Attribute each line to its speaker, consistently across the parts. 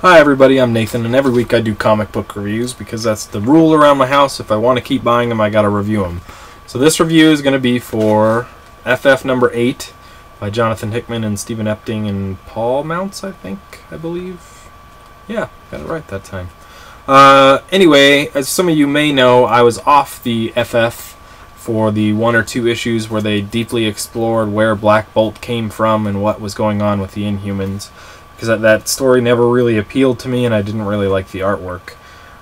Speaker 1: Hi everybody, I'm Nathan, and every week I do comic book reviews because that's the rule around my house. If I want to keep buying them, I gotta review them. So this review is going to be for FF number 8 by Jonathan Hickman and Stephen Epting and Paul Mounts, I believe. Yeah, got it right that time. Anyway, as some of you may know, I was off the FF for the 1 or 2 issues where they deeply explored where Black Bolt came from and what was going on with the Inhumans, because that story never really appealed to me and I didn't really like the artwork.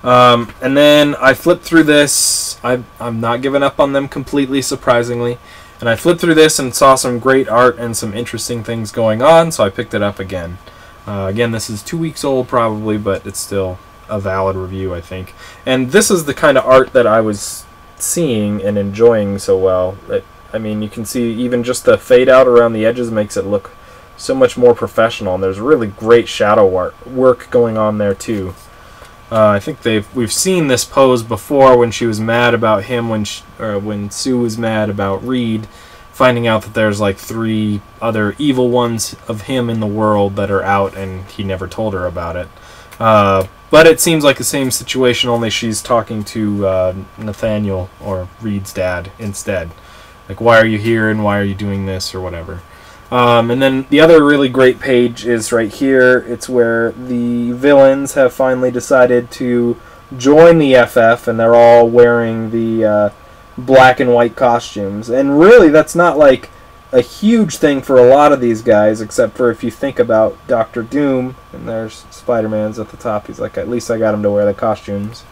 Speaker 1: And then I flipped through this. I'm not giving up on them completely, surprisingly. And I flipped through this and saw some great art and some interesting things going on, so I picked it up again. Again, this is 2 weeks old probably, but it's still a valid review, I think. And this is the kind of art that I was seeing and enjoying so well. I mean, you can see even just the fade out around the edges makes it look so much more professional, and there's really great shadow work going on there too. I think we've seen this pose before when she was mad about him, when Sue was mad about Reed, finding out that there's like 3 other evil ones of him in the world that are out, and he never told her about it. But it seems like the same situation, only she's talking to Nathaniel, or Reed's dad, instead. Like, why are you here and why are you doing this or whatever. And then the other really great page is right here. It's where the villains have finally decided to join the FF, and they're all wearing the black and white costumes. And really, that's not like a huge thing for a lot of these guys, except for if you think about Dr. Doom, and there's Spider-Man's at the top. He's like, at least I got him to wear the costumes.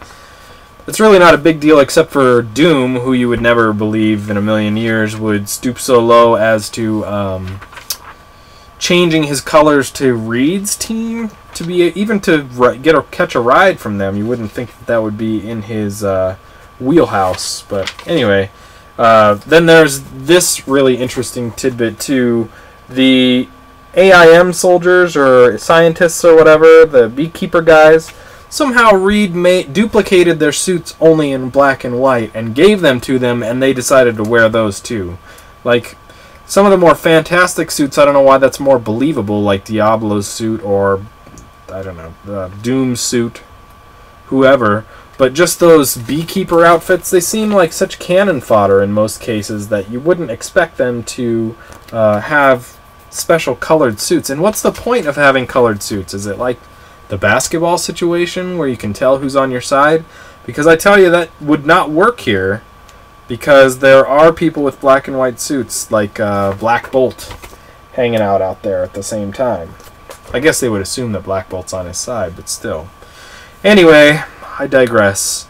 Speaker 1: It's really not a big deal except for Doom, who you would never believe in a million years would stoop so low as to changing his colors to Reed's team, to be even to catch a ride from them. You wouldn't think that would be in his wheelhouse. But anyway, then there's this really interesting tidbit too. The AIM soldiers or scientists or whatever, the beekeeper guys, somehow Reed duplicated their suits only in black and white and gave them to them, and they decided to wear those too. Like, some of the more fantastic suits, I don't know why that's more believable, like Diablo's suit or, I don't know, Doom's suit, whoever. But just those beekeeper outfits, they seem like such cannon fodder in most cases that you wouldn't expect them to have special colored suits. And what's the point of having colored suits? Is it like the basketball situation where you can tell who's on your side? Because I tell you, that would not work here. Because there are people with black and white suits, like Black Bolt, hanging out there at the same time. I guess they would assume that Black Bolt's on his side, but still. Anyway, I digress.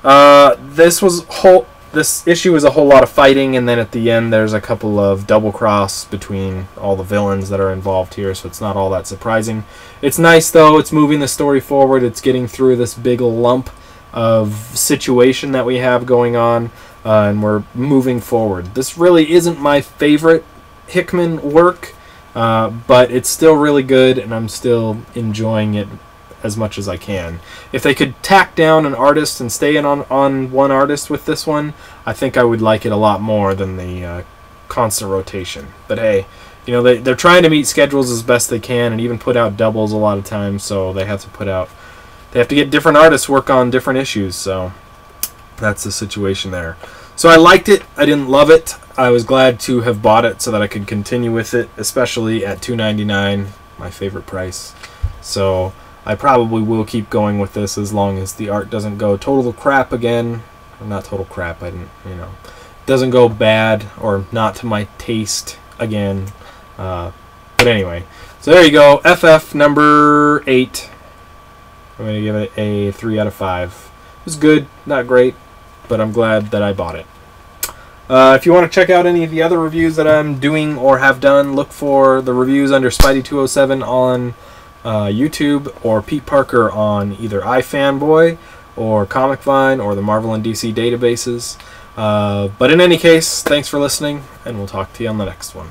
Speaker 1: This issue was a whole lot of fighting, and then at the end there's a couple of double cross between all the villains that are involved here, so it's not all that surprising. It's nice though. It's moving the story forward. It's getting through this big lump of situation that we have going on. And we're moving forward. This really isn't my favorite Hickman work, but it's still really good, and I'm still enjoying it as much as I can. If they could tack down an artist and stay on one artist with this one, I think I would like it a lot more than the constant rotation. But hey, you know, they're trying to meet schedules as best they can, and even put out doubles a lot of times, so they have to get different artists work on different issues, so that's the situation there. So I liked it. I didn't love it. I was glad to have bought it so that I could continue with it, especially at $2.99, my favorite price. So I probably will keep going with this as long as the art doesn't go total crap again. Or not total crap. Doesn't go bad or not to my taste again. But anyway, so there you go. FF number 8. I'm going to give it a 3 out of 5. It was good, not great, but I'm glad that I bought it. If you want to check out any of the other reviews that I'm doing or have done, look for the reviews under Spidey207 on YouTube, or Peteparker on either iFanboy or Comic Vine or the Marvel and DC databases. But in any case, thanks for listening, and we'll talk to you on the next one.